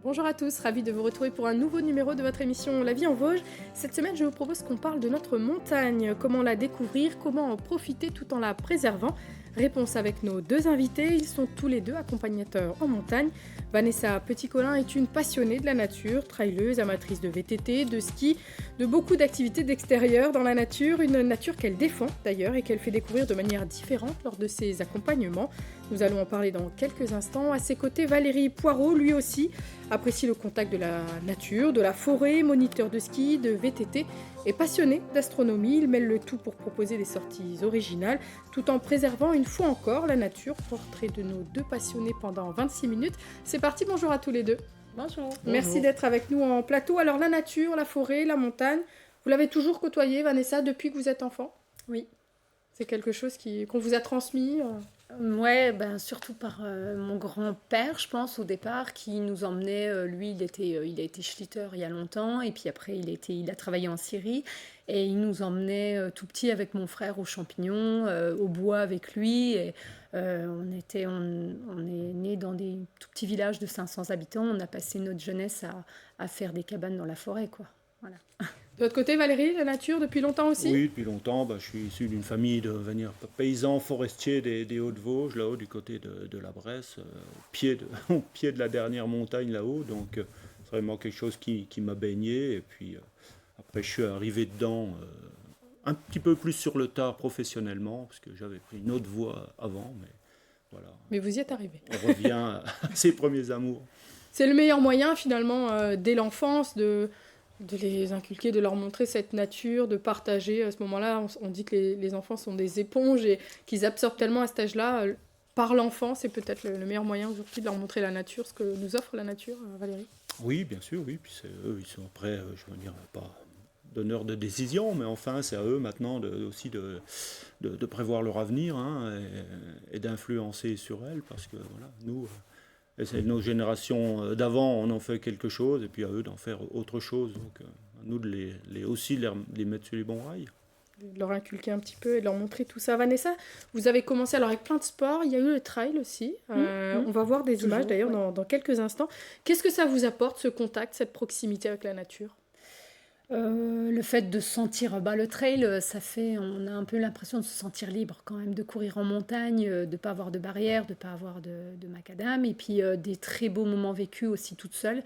Bonjour à tous, ravi de vous retrouver pour un nouveau numéro de votre émission La vie en Vosges. Cette semaine, je vous propose qu'on parle de notre montagne, comment la découvrir, comment en profiter tout en la préservant. Réponse avec nos deux invités, ils sont tous les deux accompagnateurs en montagne. Vanessa Petit-Colin est une passionnée de la nature, trailleuse, amatrice de VTT, de ski, de beaucoup d'activités d'extérieur dans la nature, une nature qu'elle défend d'ailleurs et qu'elle fait découvrir de manière différente lors de ses accompagnements. Nous allons en parler dans quelques instants. À ses côtés, Valérie Poirot, lui aussi, apprécie le contact de la nature, de la forêt, moniteur de ski, de VTT et passionné d'astronomie. Il mêle le tout pour proposer des sorties originales tout en préservant une fois encore la nature. Portrait de nos deux passionnés pendant 26 minutes. C'est parti, bonjour à tous les deux. Bonjour. Merci d'être avec nous en plateau. Alors la nature, la forêt, la montagne, vous l'avez toujours côtoyé, Vanessa, depuis que vous êtes enfant ? Oui. C'est quelque chose qu'on vous a transmis Ouais, surtout par mon grand-père, je pense, au départ, qui nous emmenait. Lui, il a été schlitter il y a longtemps, et puis après, il a travaillé en Syrie, et il nous emmenait tout petit avec mon frère aux champignons, au bois avec lui. Et, on est né dans des tout petits villages de 500 habitants. On a passé notre jeunesse à faire des cabanes dans la forêt, quoi. Voilà. De votre côté, Valérie, la nature depuis longtemps aussi ? Oui, depuis longtemps. Je suis issu d'une famille de paysans forestiers des Hauts-de-Vosges, là-haut, du côté de la Bresse, au pied de la dernière montagne là-haut. Donc, c'est vraiment quelque chose qui m'a baigné. Et puis, après, je suis arrivé dedans un petit peu plus sur le tard professionnellement, parce que j'avais pris une autre voie avant. Mais voilà. Mais vous y êtes arrivé. On revient à ses premiers amours. C'est le meilleur moyen, finalement, dès l'enfance, de les inculquer, de leur montrer cette nature, de partager. À ce moment-là, on dit que les enfants sont des éponges et qu'ils absorbent tellement à cet âge-là. Par l'enfant, c'est peut-être le meilleur moyen aujourd'hui de leur montrer la nature, ce que nous offre la nature, Valérie. Oui, bien sûr, oui. Puis eux, ils sont prêts, je veux dire, pas donneurs de décision, mais enfin, c'est à eux maintenant aussi de prévoir leur avenir et d'influencer sur elles, parce que voilà, nous, c'est nos générations d'avant, on en fait quelque chose, et puis à eux d'en faire autre chose. Donc, à nous de les mettre sur les bons rails. De leur inculquer un petit peu et de leur montrer tout ça. Vanessa, vous avez commencé alors avec plein de sports, il y a eu le trail aussi. On va voir des images d'ailleurs dans quelques instants. Qu'est-ce que ça vous apporte, ce contact, cette proximité avec la nature ? Le fait de sentir le trail, on a un peu l'impression de se sentir libre quand même, de courir en montagne, de ne pas avoir de barrière, de ne pas avoir de macadam, et puis des très beaux moments vécus aussi toute seule,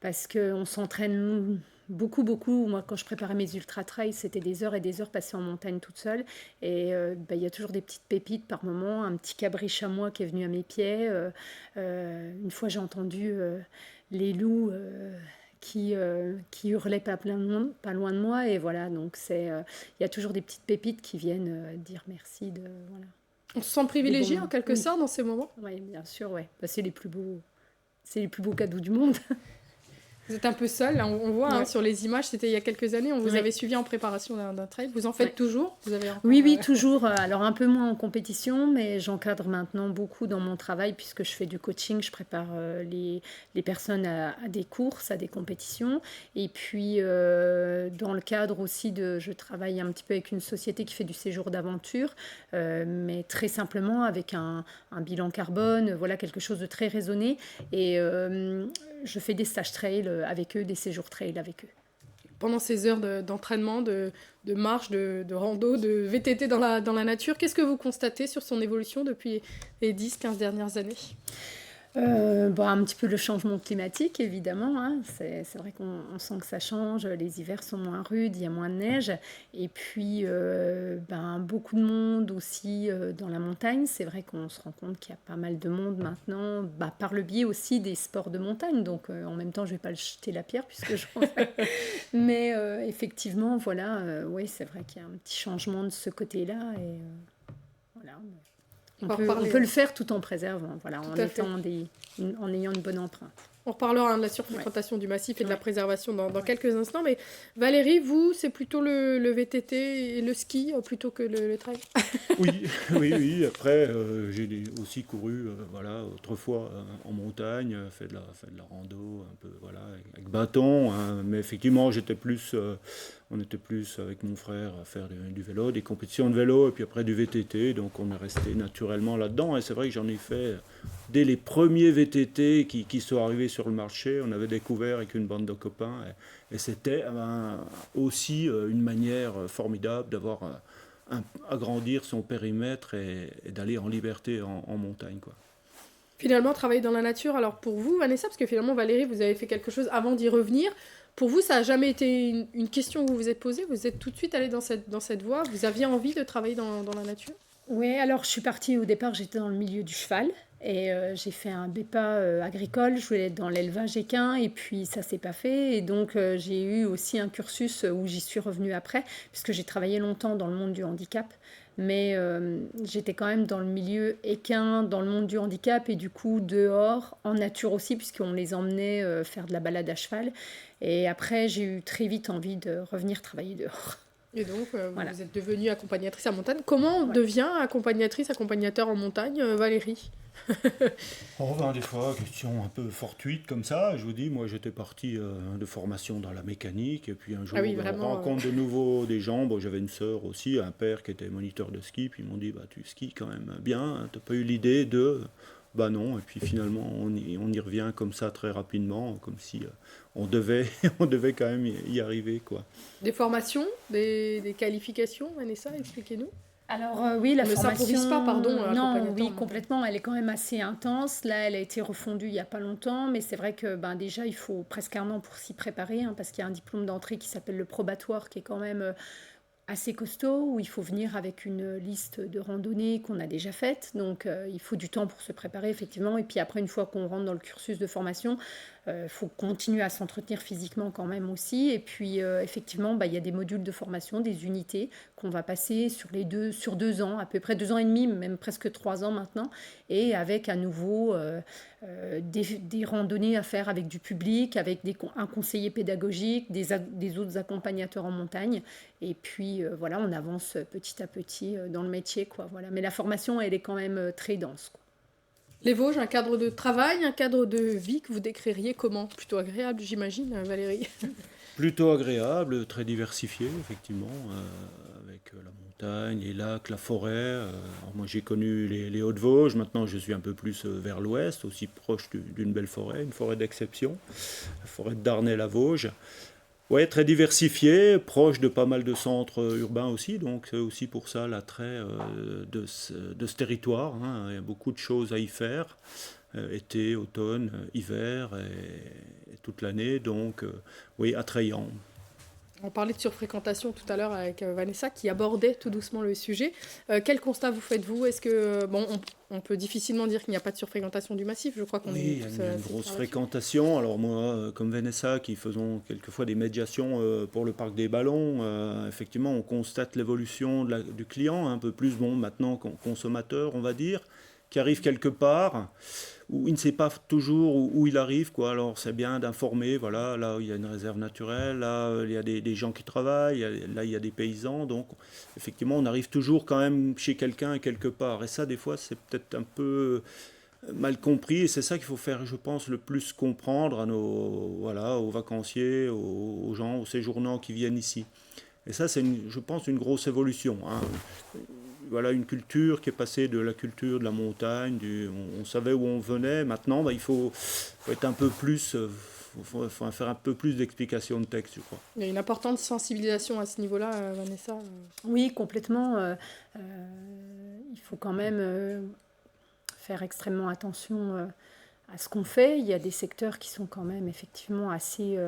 parce qu'on s'entraîne beaucoup. Moi, quand je préparais mes ultra-trails, c'était des heures et des heures passées en montagne toute seule, et il y a toujours des petites pépites par moment, un petit cabri chamois qui est venu à mes pieds. Une fois, j'ai entendu les loups qui hurlait pas loin de moi, et voilà, donc il y a toujours des petites pépites qui viennent dire merci voilà. On se sent privilégié en quelque sorte dans ces moments ? Oui, bien sûr, ouais. C'est les plus beaux cadeaux du monde. Vous êtes un peu seul, là, on voit sur les images, c'était il y a quelques années, on vous avait suivi en préparation d'un trail. Vous en faites toujours ? Vous avez encore, Oui, toujours. Alors un peu moins en compétition, mais j'encadre maintenant beaucoup dans mon travail, puisque je fais du coaching, je prépare les personnes à des courses, à des compétitions. Et puis dans le cadre aussi je travaille un petit peu avec une société qui fait du séjour d'aventure, mais très simplement avec un bilan carbone, voilà, quelque chose de très raisonné. Et je fais des stages trail avec eux, des séjours trail avec eux. Pendant ces heures d'entraînement, de marche, de rando, de VTT dans la nature, qu'est-ce que vous constatez sur son évolution depuis les 10-15 dernières années ? Un petit peu le changement climatique, évidemment. C'est vrai qu'on sent que ça change. Les hivers sont moins rudes, il y a moins de neige. Et puis, beaucoup de monde aussi dans la montagne. C'est vrai qu'on se rend compte qu'il y a pas mal de monde maintenant, par le biais aussi des sports de montagne. Donc, en même temps, je ne vais pas le jeter la pierre, puisque j'en fais. Mais effectivement, voilà, oui, c'est vrai qu'il y a un petit changement de ce côté-là. Et voilà. On peut le faire tout en préservant, voilà, en ayant une bonne empreinte. On reparlera de la surfréquentation du massif et de la préservation dans quelques instants. Mais Valérie, vous, c'est plutôt le VTT et le ski plutôt que le trail ? Oui. Après, j'ai aussi couru autrefois en montagne, fait de la rando un peu, voilà, avec bâton. Mais effectivement, j'étais plus On était plus avec mon frère à faire du vélo, des compétitions de vélo, et puis après du VTT, donc on est resté naturellement là-dedans. Et c'est vrai que j'en ai fait dès les premiers VTT qui sont arrivés sur le marché. On avait découvert avec une bande de copains, et c'était aussi une manière formidable d'avoir agrandir son périmètre et d'aller en liberté en montagne, quoi. Finalement, travailler dans la nature, alors pour vous, Vanessa, parce que finalement, Valérie, vous avez fait quelque chose avant d'y revenir. Pour vous, ça n'a jamais été une question que vous vous êtes posée? Vous êtes tout de suite allé dans cette voie? Vous aviez envie de travailler dans la nature? Oui, alors je suis partie au départ, j'étais dans le milieu du cheval et j'ai fait un BEPA agricole, je voulais être dans l'élevage équin et puis ça s'est pas fait et donc j'ai eu aussi un cursus où j'y suis revenue après puisque j'ai travaillé longtemps dans le monde du handicap mais j'étais quand même dans le milieu équin, dans le monde du handicap et du coup dehors, en nature aussi puisqu'on les emmenait faire de la balade à cheval et après j'ai eu très vite envie de revenir travailler dehors. Et donc, Voilà. vous êtes devenue accompagnatrice en montagne. Comment on Ouais. devient accompagnateur en montagne, Valérie? Oh ben, des fois, question un peu fortuite comme ça. Je vous dis, moi j'étais parti de formation dans la mécanique, et puis un jour, Ah oui, ben, on vraiment. rencontre de nouveau des gens. Bon, j'avais une sœur aussi, un père qui était moniteur de ski, puis ils m'ont dit, bah, tu skis quand même bien, hein, t'as pas eu l'idée de. Bah non, et puis finalement on y revient comme ça très rapidement, comme si on devait, on devait quand même y arriver, quoi. Des formations, des qualifications, Vanessa, expliquez-nous. Alors oui, la On ne formation, s'improvise pas, pardon, non, accompagnateur en oui, montagne. complètement, elle est quand même assez intense. Là, elle a été refondue il y a pas longtemps, mais c'est vrai que ben, déjà, il faut presque un an pour s'y préparer, hein, parce qu'il y a un diplôme d'entrée qui s'appelle le probatoire, qui est quand même assez costaud, où il faut venir avec une liste de randonnées qu'on a déjà faites. Donc, il faut du temps pour se préparer, effectivement. Et puis après, une fois qu'on rentre dans le cursus de formation, il faut continuer à s'entretenir physiquement quand même aussi. Et puis, effectivement, bah, il y a des modules de formation, des unités qu'on va passer sur 2 ans, à peu près 2 ans et demi, même presque 3 ans maintenant, et avec à nouveau des randonnées à faire avec du public, avec un conseiller pédagogique, des autres accompagnateurs en montagne. Et puis, voilà, on avance petit à petit dans le métier, quoi. Voilà. Mais la formation, elle est quand même très dense, quoi. Les Vosges, un cadre de travail, un cadre de vie que vous décririez comment? Plutôt agréable, j'imagine, Valérie. Plutôt agréable, très diversifié, effectivement, avec la montagne, les lacs, la forêt. Alors moi, j'ai connu les Hauts-de-Vosges. Maintenant, je suis un peu plus vers l'ouest, aussi proche d'une belle forêt, une forêt d'exception, la forêt de Darney-la-Vosges. Ouais, très diversifié, proche de pas mal de centres urbains aussi. Donc, c'est aussi pour ça l'attrait de ce territoire, hein. Il y a beaucoup de choses à y faire, été, automne, hiver et toute l'année. Donc, oui, attrayant. On parlait de surfréquentation tout à l'heure avec Vanessa qui abordait tout doucement le sujet. Quel constat vous faites-vous? Est-ce que, bon, on peut difficilement dire qu'il n'y a pas de surfréquentation du massif, je crois qu'on Oui, est il y a tous une assez grosse d'accord là-dessus. fréquentation. Alors moi, comme Vanessa, qui faisons quelquefois des médiations pour le parc des ballons, effectivement, on constate l'évolution du client, un peu plus, bon, maintenant consommateur, on va dire, qui arrive quelque part, où il ne sait pas toujours où il arrive, quoi. Alors c'est bien d'informer, voilà, là il y a une réserve naturelle, là il y a des gens qui travaillent, là il y a des paysans, donc effectivement on arrive toujours quand même chez quelqu'un quelque part. Et ça, des fois, c'est peut-être un peu mal compris, et c'est ça qu'il faut faire, je pense, le plus comprendre à voilà, aux vacanciers, aux gens, aux séjournants qui viennent ici. Et ça, c'est, je pense, une grosse évolution, hein. Voilà, une culture qui est passée de la culture de la montagne, on savait où on venait. Maintenant, bah, il faut être un peu plus, faut faire un peu plus d'explications de texte, je crois. Il y a une importante sensibilisation à ce niveau-là, Vanessa. Oui, complètement. Il faut quand même faire extrêmement attention à ce qu'on fait. Il y a des secteurs qui sont quand même effectivement assez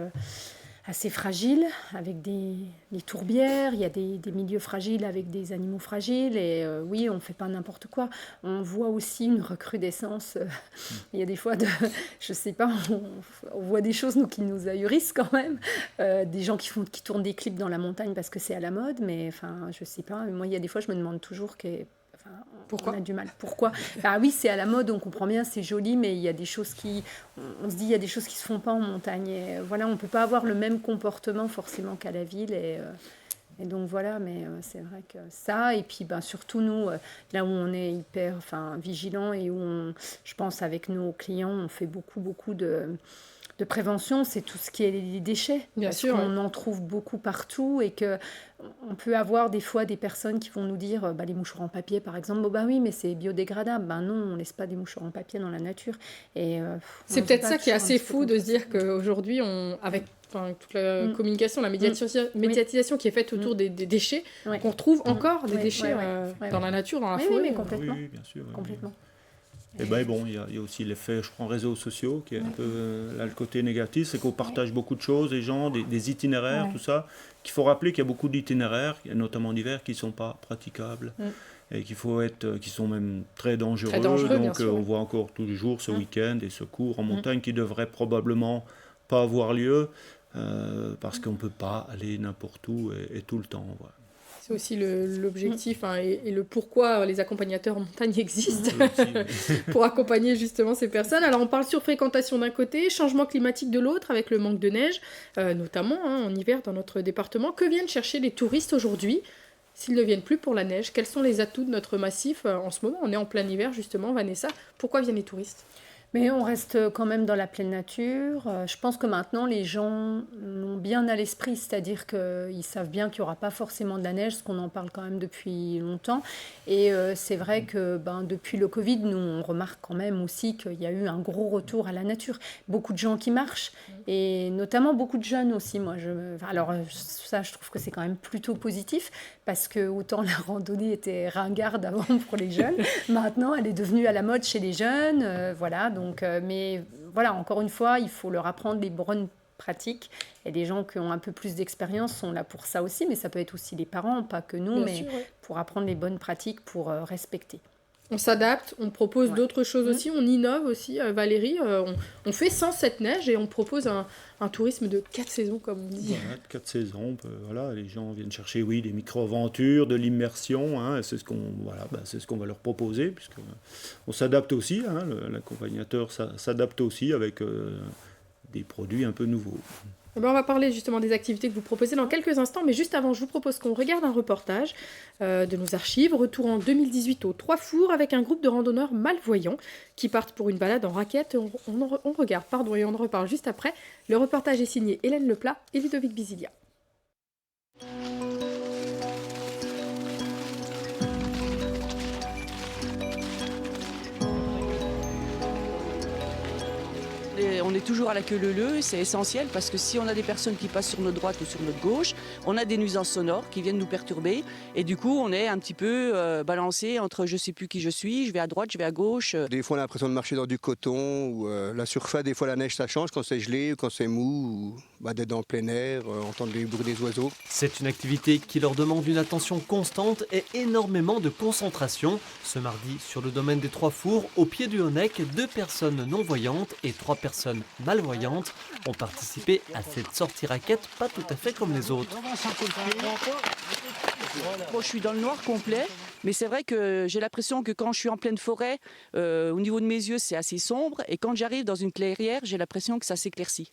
fragiles, avec des tourbières, il y a des milieux fragiles avec des animaux fragiles, et oui, on ne fait pas n'importe quoi. On voit aussi une recrudescence, il y a des fois, je ne sais pas, on voit des choses qui nous ahurissent quand même, des gens qui tournent des clips dans la montagne parce que c'est à la mode, mais enfin, je ne sais pas, moi il y a des fois je me demande toujours Pourquoi? on a du mal. Pourquoi? Bah oui, c'est à la mode, on comprend bien, c'est joli, mais il y a des choses on se dit, il y a des choses qui se font pas en montagne. Et voilà, on peut pas avoir le même comportement forcément qu'à la ville. Et donc voilà, mais c'est vrai que ça, et puis ben, surtout nous, là où on est hyper vigilant et où je pense avec nos clients, on fait beaucoup de prévention, c'est tout ce qui est les déchets. Bien parce sûr, qu'on en trouve beaucoup partout et qu'on peut avoir des fois des personnes qui vont nous dire les mouchoirs en papier, par exemple, oui, mais c'est biodégradable. Non, on ne laisse pas des mouchoirs en papier dans la nature. Et, c'est moi, peut-être je sais ça pas, qui est je suis assez un petit peu fou de contre se dire ça. qu'aujourd'hui, avec toute la communication, la médiatisation qui est faite autour des déchets, Ouais. qu'on retrouve encore des Ouais, déchets ouais. dans la nature, dans la Oui, forêt. mais complètement. Oui, bien sûr. Oui. Complètement. Et bon, il y a aussi l'effet, je crois, réseaux sociaux, qui est un peu là, le côté négatif, c'est qu'on partage beaucoup de choses, les gens, des itinéraires, tout ça, qu'il faut rappeler qu'il y a beaucoup d'itinéraires, notamment d'hiver, qui ne sont pas praticables. Et qui sont même très dangereux. Très dangereux, bien donc sûr. on voit encore tous les jours ce week-end des secours en montagne qui devraient probablement pas avoir lieu parce qu'on ne peut pas aller n'importe où et tout le temps. Voilà. C'est aussi l'objectif et le pourquoi les accompagnateurs en montagne existent, pour accompagner justement ces personnes. Alors on parle surfréquentation d'un côté, changement climatique de l'autre, avec le manque de neige, notamment en hiver dans notre département. Que viennent chercher les touristes aujourd'hui s'ils ne viennent plus pour la neige? Quels sont les atouts de notre massif en ce moment? On est en plein hiver justement, Vanessa. Pourquoi viennent les touristes? Mais on reste quand même dans la pleine nature. Je pense que maintenant, les gens l'ont bien à l'esprit, c'est-à-dire qu'ils savent bien qu'il n'y aura pas forcément de la neige, parce qu'on en parle quand même depuis longtemps. Et c'est vrai que depuis le Covid, nous, on remarque quand même aussi qu'il y a eu un gros retour à la nature. Beaucoup de gens qui marchent, et notamment beaucoup de jeunes aussi. Alors ça, je trouve que c'est quand même plutôt positif, parce que autant la randonnée était ringarde avant pour les jeunes, maintenant, elle est devenue à la mode chez les jeunes. Voilà, donc, mais voilà, encore une fois, il faut leur apprendre les bonnes pratiques. Et les gens qui ont un peu plus d'expérience sont là pour ça aussi, mais ça peut être aussi les parents, pas que nous, Bien mais sûr, ouais. pour apprendre les bonnes pratiques pour respecter. On s'adapte, on propose d'autres choses aussi, on innove aussi. Valérie, on fait sans cette neige et on propose un tourisme de 4 saisons, comme on dit. Voilà, 4 saisons, voilà, les gens viennent chercher des micro-aventures, de l'immersion, c'est ce qu'on va leur proposer, puisqu'on s'adapte aussi, l'accompagnateur s'adapte aussi avec des produits un peu nouveaux. On va parler justement des activités que vous proposez dans quelques instants, mais juste avant, je vous propose qu'on regarde un reportage de nos archives, retour en 2018 aux Trois Fours, avec un groupe de randonneurs malvoyants qui partent pour une balade en raquette. On regarde, et on en reparle juste après. Le reportage est signé Hélène Leplat et Ludovic Bisilia. On est toujours à la queue leu-leu, c'est essentiel parce que si on a des personnes qui passent sur notre droite ou sur notre gauche, on a des nuisances sonores qui viennent nous perturber et du coup on est un petit peu balancé entre je sais plus qui je suis, je vais à droite, je vais à gauche. Des fois on a l'impression de marcher dans du coton ou la surface, des fois la neige ça change quand c'est gelé ou quand c'est mou, ou d'être dans le plein air, entendre les bruits des oiseaux. C'est une activité qui leur demande une attention constante et énormément de concentration. Ce mardi, sur le domaine des Trois Fours, au pied du Honeck, 2 personnes non-voyantes et 3 personnes malvoyantes ont participé à cette sortie raquette pas tout à fait comme les autres. Bon, je suis dans le noir complet, mais c'est vrai que j'ai l'impression que quand je suis en pleine forêt, au niveau de mes yeux, c'est assez sombre. Et quand j'arrive dans une clairière, j'ai l'impression que ça s'éclaircit,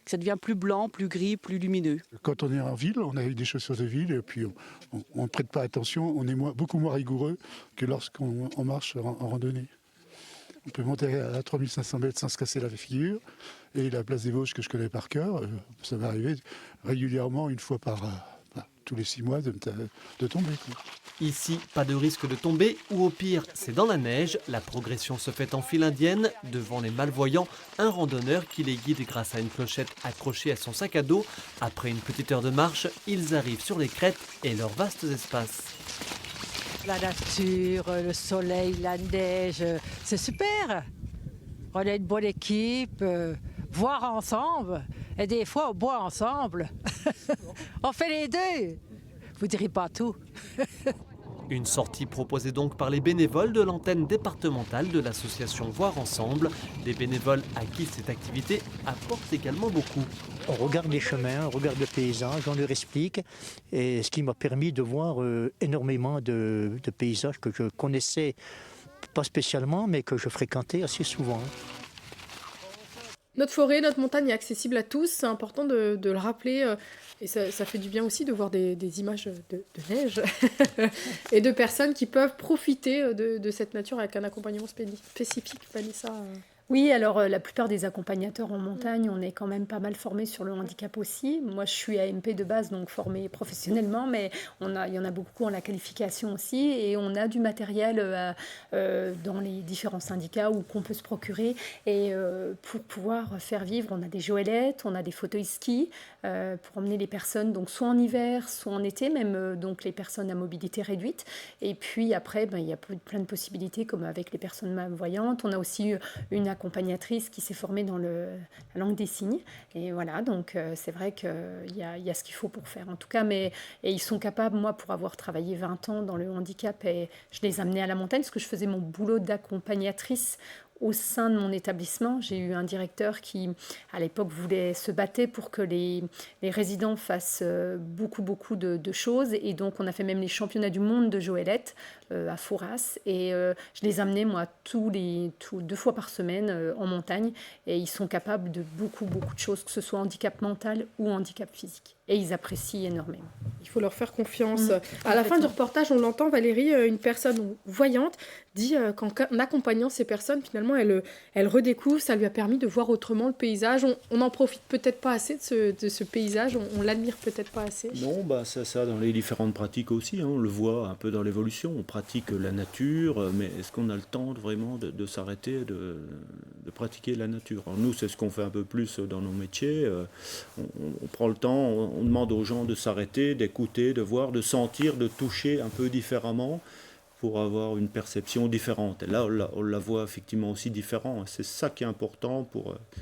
que ça devient plus blanc, plus gris, plus lumineux. Quand on est en ville, on a eu des chaussures de ville et puis on ne prête pas attention, on est beaucoup moins rigoureux que lorsqu'on marche en randonnée. On peut monter à 3500 mètres sans se casser la figure. Et la place des Vosges, que je connais par cœur, ça m'est arrivé régulièrement, une fois tous les 6 mois, de tomber. Ici, pas de risque de tomber, ou au pire, c'est dans la neige. La progression se fait en file indienne. Devant les malvoyants, un randonneur qui les guide grâce à une clochette accrochée à son sac à dos. Après une petite heure de marche, ils arrivent sur les crêtes et leurs vastes espaces. La nature, le soleil, la neige, c'est super. On a une bonne équipe, boire ensemble, et des fois on boit ensemble. On fait les deux. Vous direz pas tout. Une sortie proposée donc par les bénévoles de l'antenne départementale de l'association Voir Ensemble. Des bénévoles à qui cette activité apporte également beaucoup. On regarde les chemins, on regarde le paysage, on leur explique. Et ce qui m'a permis de voir énormément de paysages que je connaissais pas spécialement, mais que je fréquentais assez souvent. Notre forêt, notre montagne est accessible à tous, c'est important de le rappeler. Et ça fait du bien aussi de voir des images de neige et de personnes qui peuvent profiter de cette nature avec un accompagnement spécifique, Vanessa. Oui, alors la plupart des accompagnateurs en montagne, on est quand même pas mal formés sur le handicap aussi. Moi, je suis AMP de base, donc formée professionnellement, mais il y en a beaucoup en la qualification aussi, et on a du matériel dans les différents syndicats où qu'on peut se procurer. Et pour pouvoir faire vivre, on a des joëlettes, on a des fauteuils ski pour emmener les personnes, donc soit en hiver, soit en été, même donc les personnes à mobilité réduite. Et puis après, il y a plein de possibilités, comme avec les personnes malvoyantes. On a aussi une accompagnatrice qui s'est formée dans la langue des signes. Et voilà, donc c'est vrai qu'il y a ce qu'il faut pour faire, en tout cas. Et ils sont capables, moi, pour avoir travaillé 20 ans dans le handicap, et je les amenais à la montagne, parce que je faisais mon boulot d'accompagnatrice au sein de mon établissement. J'ai eu un directeur qui, à l'époque, voulait se battre pour que les résidents fassent beaucoup de choses. Et donc, on a fait même les championnats du monde de Joëlette à Fouras. Et je les amenais, moi, 2 fois par semaine en montagne. Et ils sont capables de beaucoup de choses, que ce soit handicap mental ou handicap physique. Et ils apprécient énormément. Il faut leur faire confiance. À la fin du reportage, on l'entend, Valérie, une personne voyante dit qu'en accompagnant ces personnes, finalement, elle redécouvre, ça lui a permis de voir autrement le paysage. On n'en profite peut-être pas assez de ce paysage, on l'admire peut-être pas assez. Non, c'est ça dans les différentes pratiques aussi, hein, on le voit un peu dans l'évolution. On pratique la nature, mais est-ce qu'on a le temps vraiment de s'arrêter, de pratiquer la nature? Alors nous, c'est ce qu'on fait un peu plus dans nos métiers. On prend le temps, on demande aux gens de s'arrêter, d'écouter, de voir, de sentir, de toucher un peu différemment pour avoir une perception différente. Et là, on la voit effectivement aussi différente. C'est ça qui est important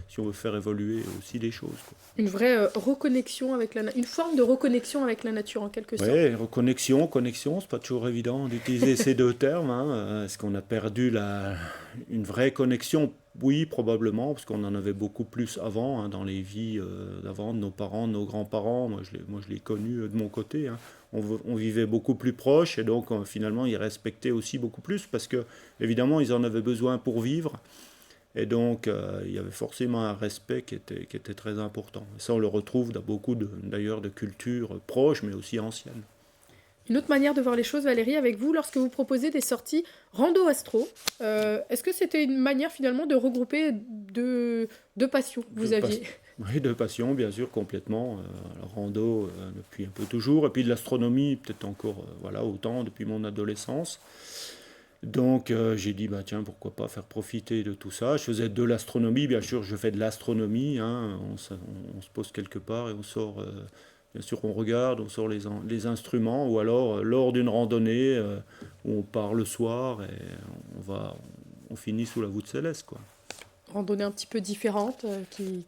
si on veut faire évoluer aussi les choses, quoi. Une vraie reconnexion avec une forme de reconnexion avec la nature, en quelque sorte. Oui, reconnexion, connexion, c'est pas toujours évident d'utiliser ces deux termes. Est-ce qu'on a perdu une vraie connexion? Oui, probablement, parce qu'on en avait beaucoup plus avant, dans les vies d'avant, de nos parents, de nos grands-parents. Moi, je l'ai connu de mon côté. On vivait beaucoup plus proche, et donc finalement, ils respectaient aussi beaucoup plus, parce que évidemment, ils en avaient besoin pour vivre. Et donc, il y avait forcément un respect qui était très important. Et ça, on le retrouve dans beaucoup d'ailleurs de cultures proches, mais aussi anciennes. Une autre manière de voir les choses, Valérie, avec vous, lorsque vous proposez des sorties rando-astro, est-ce que c'était une manière finalement de regrouper deux passions que vous aviez? Oui, de passions, bien sûr, complètement. La rando depuis un peu toujours, et puis de l'astronomie, peut-être encore autant depuis mon adolescence. Donc j'ai dit, tiens, pourquoi pas faire profiter de tout ça. Je faisais de l'astronomie, bien sûr, je fais de l'astronomie. On se pose quelque part et on sort... Bien sûr, on regarde, on sort les instruments, ou alors lors d'une randonnée où on part le soir et on finit sous la voûte céleste, quoi. Randonnée un petit peu différente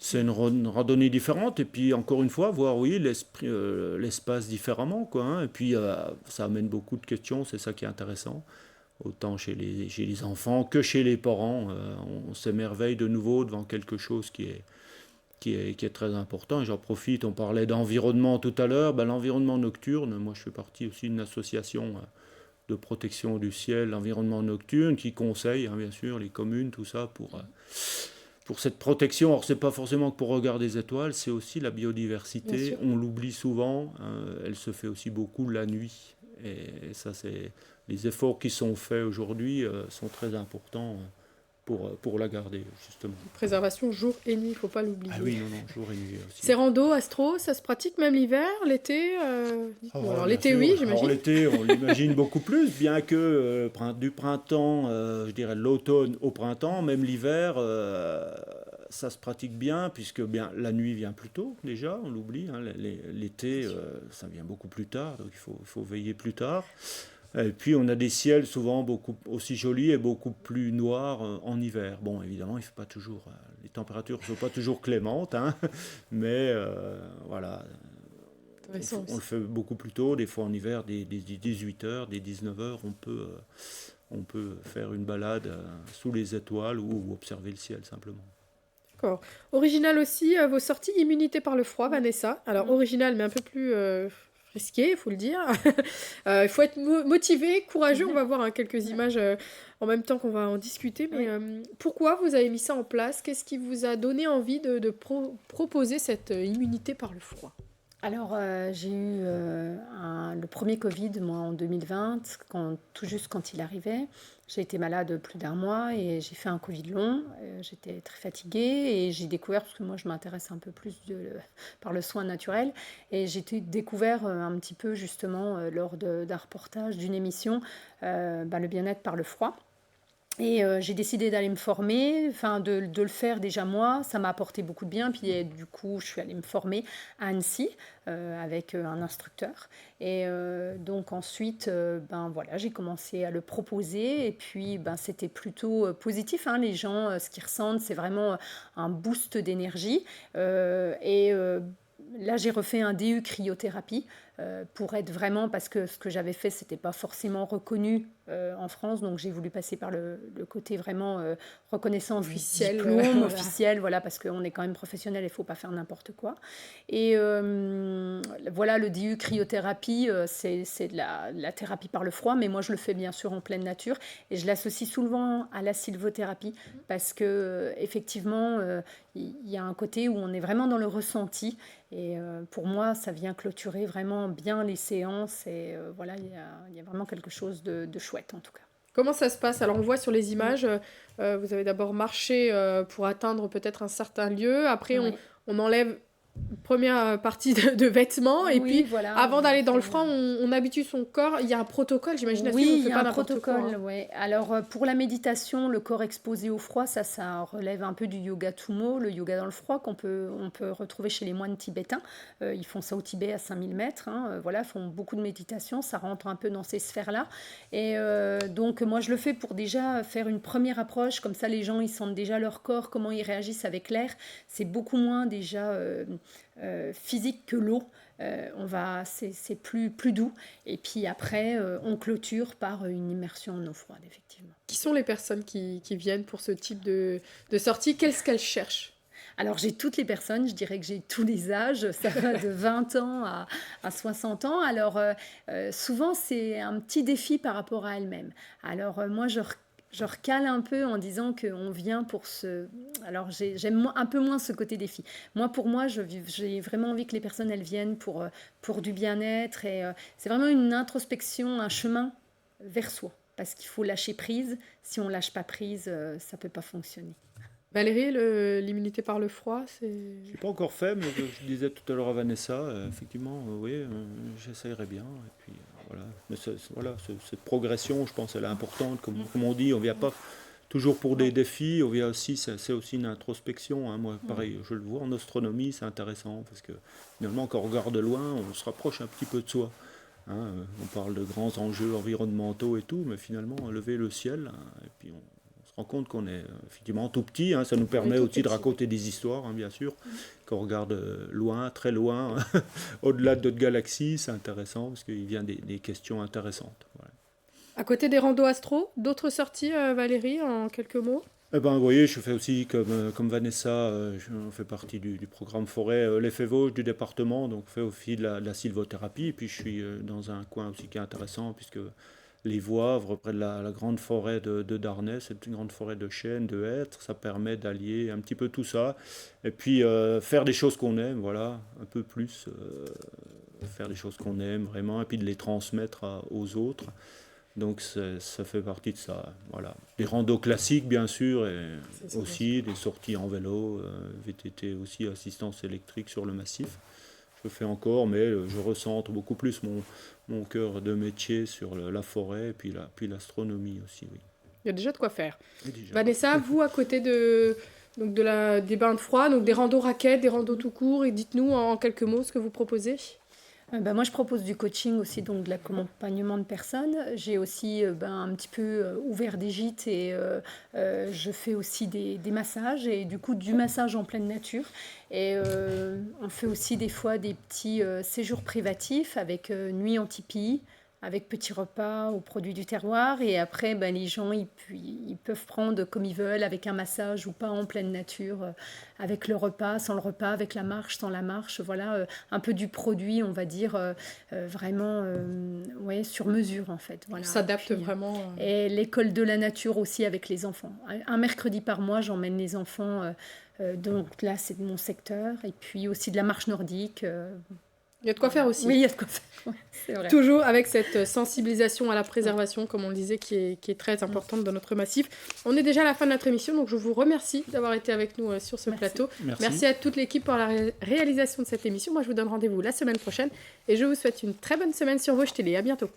C'est une randonnée différente, et puis encore une fois, voir l'espace différemment, quoi. Et puis ça amène beaucoup de questions, c'est ça qui est intéressant. Autant chez les enfants que chez les parents. On s'émerveille de nouveau devant quelque chose qui est très important. Et j'en profite, on parlait d'environnement tout à l'heure. L'environnement nocturne, moi je fais partie aussi d'une association de protection du ciel, l'environnement nocturne, qui conseille, bien sûr, les communes, tout ça, pour cette protection. Alors c'est pas forcément que pour regarder des étoiles, c'est aussi la biodiversité. On l'oublie souvent, elle se fait aussi beaucoup la nuit. Et ça, c'est les efforts qui sont faits aujourd'hui sont très importants pour la garder, justement. Préservation jour et nuit, il ne faut pas l'oublier. Ah oui, non, jour et nuit aussi. Ces randos astro, ça se pratique même l'hiver, l'été alors l'été, sûr. Oui, j'imagine. Alors l'été, on l'imagine beaucoup plus, bien que du printemps, je dirais de l'automne au printemps, même l'hiver, ça se pratique bien, puisque la nuit vient plus tôt, déjà, on l'oublie. L'été, ça vient beaucoup plus tard, donc il faut veiller plus tard. Et puis on a des ciels souvent beaucoup aussi jolis et beaucoup plus noirs en hiver. Bon, évidemment, il fait pas toujours, les températures ne sont pas toujours clémentes, mais voilà. On le fait beaucoup plus tôt, des fois en hiver, des 18h, des 19h, on peut faire une balade sous les étoiles ou observer le ciel simplement. D'accord. Original aussi, vos sorties immunité par le froid, Vanessa. Alors original, mais un peu plus... risqué, il faut le dire. Il faut être motivé, courageux. On va voir quelques images en même temps qu'on va en discuter. Mais pourquoi vous avez mis ça en place? Qu'est-ce qui vous a donné envie de proposer cette immunité par le froid? Alors, j'ai eu le premier Covid, moi, en 2020, tout juste quand il arrivait. J'ai été malade plus d'1 mois et j'ai fait un Covid long. J'étais très fatiguée et j'ai découvert, parce que moi, je m'intéresse un peu plus par le soin naturel, et j'ai découvert un petit peu, justement, lors d'un reportage, d'une émission, le bien-être par le froid. Et j'ai décidé d'aller me former, enfin de le faire déjà moi, ça m'a apporté beaucoup de bien. Puis du coup, je suis allée me former à Annecy avec un instructeur. Et donc ensuite, voilà, j'ai commencé à le proposer. Et puis, c'était plutôt positif, hein. Les gens, ce qu'ils ressentent, c'est vraiment un boost d'énergie. Là, j'ai refait un DU cryothérapie pour être vraiment, parce que ce que j'avais fait, c'était pas forcément reconnu en France, donc j'ai voulu passer par le côté vraiment reconnaissance Officiel, diplôme voilà. officiel, voilà, parce qu'on est quand même professionnel, il faut pas faire n'importe quoi. Et voilà, le DU cryothérapie, c'est de la thérapie par le froid, mais moi je le fais bien sûr en pleine nature, et je l'associe souvent à la sylvothérapie, parce que effectivement, il y a un côté où on est vraiment dans le ressenti. Et pour moi, ça vient clôturer vraiment bien les séances. Et voilà, il y a vraiment quelque chose de chouette en tout cas. Comment ça se passe? Alors, on voit sur les images, vous avez d'abord marché pour atteindre peut-être un certain lieu. Après, Ouais. on enlève première partie de vêtements. Et Oui, puis, voilà, avant d'aller dans le fait, froid, on habitue son corps. Il y a un protocole, j'imagine, à suivre. Oui, On il fait y a pas un n'importe protocole, quoi, hein. ouais. Alors, pour la méditation, le corps exposé au froid, ça relève un peu du yoga Tummo, le yoga dans le froid on peut retrouver chez les moines tibétains. Ils font ça au Tibet à 5000 mètres, hein. Voilà, ils font beaucoup de méditation, ça rentre un peu dans ces sphères-là. Et donc, moi, je le fais pour déjà faire une première approche, comme ça, les gens, ils sentent déjà leur corps, comment ils réagissent avec l'air. C'est beaucoup moins déjà physique que l'eau. C'est plus doux. Et puis après, on clôture par une immersion en eau froide, effectivement. Qui sont les personnes qui viennent pour ce type de sortie? Qu'est-ce qu'elles cherchent? Alors, j'ai toutes les personnes, je dirais que j'ai tous les âges, ça va de 20 ans à 60 ans. Alors, souvent, c'est un petit défi par rapport à elles-mêmes. Alors, moi, je recale un peu en disant qu'on vient pour ce... Alors, j'aime un peu moins ce côté défi. Pour moi, j'ai vraiment envie que les personnes, elles viennent pour du bien-être. Et c'est vraiment une introspection, un chemin vers soi. Parce qu'il faut lâcher prise. Si on ne lâche pas prise, ça ne peut pas fonctionner. Valérie, l'immunité par le froid, c'est... Je n'ai pas encore fait, mais je disais tout à l'heure à Vanessa, effectivement, oui, j'essayerai bien. Et puis, voilà. Mais cette progression, je pense, elle est importante. Comme on dit, on ne vient pas toujours pour des défis, on vient aussi, c'est aussi une introspection, hein. Moi, pareil, je le vois en astronomie, c'est intéressant, parce que finalement, quand on regarde de loin, on se rapproche un petit peu de soi. Hein. On parle de grands enjeux environnementaux et tout, mais finalement, lever le ciel, hein, et puis on se rend compte qu'on est effectivement tout petit, hein. Ça nous permet aussi de raconter des histoires, hein, bien sûr. Quand on regarde loin, très loin, au-delà de notre galaxie, c'est intéressant, parce qu'il vient des questions intéressantes. Voilà. À côté des randos astro, d'autres sorties, Valérie, en quelques mots? Eh ben, vous voyez, je fais aussi comme Vanessa, je fais partie du programme forêt l'Effet Vosges du département, donc je fais aussi de la sylvothérapie, et puis je suis dans un coin aussi qui est intéressant, puisque les Voivres, près de la grande forêt de Darney, c'est une grande forêt de chênes, de hêtres, ça permet d'allier un petit peu tout ça, et puis faire des choses qu'on aime, voilà, un peu plus, faire des choses qu'on aime vraiment, et puis de les transmettre aux autres. Donc ça fait partie de ça, voilà. Des randos classiques bien sûr, et aussi des sorties en vélo, VTT aussi, assistance électrique sur le massif. Je fais encore, mais je recentre beaucoup plus mon cœur de métier sur la forêt et puis l'astronomie aussi, oui. Il y a déjà de quoi faire. Déjà. Vanessa, vous, à côté des bains de froid, donc des randos raquettes, des randos tout court, et dites-nous en quelques mots ce que vous proposez. Moi, je propose du coaching aussi, donc de l'accompagnement de personnes. J'ai aussi un petit peu ouvert des gîtes et je fais aussi des massages et du coup du massage en pleine nature. Et on fait aussi des fois des petits séjours privatifs avec nuit en tipi, avec petits repas aux produits du terroir. Et après, les gens, ils peuvent prendre comme ils veulent, avec un massage ou pas en pleine nature, avec le repas, sans le repas, avec la marche, sans la marche. Voilà, un peu du produit, on va dire, vraiment sur mesure, en fait. Voilà. On s'adapte vraiment. Et l'école de la nature aussi avec les enfants. Un mercredi par mois, j'emmène les enfants. Donc là, c'est de mon secteur. Et puis aussi de la marche nordique. Il y a de quoi faire aussi. Oui, il y a de quoi faire. Ouais, c'est vrai. Toujours avec cette sensibilisation à la préservation, comme on le disait, qui est très importante dans notre massif. On est déjà à la fin de notre émission, donc je vous remercie d'avoir été avec nous sur ce plateau. Merci à toute l'équipe pour la réalisation de cette émission. Moi, je vous donne rendez-vous la semaine prochaine et je vous souhaite une très bonne semaine sur Vosges Télé. À bientôt.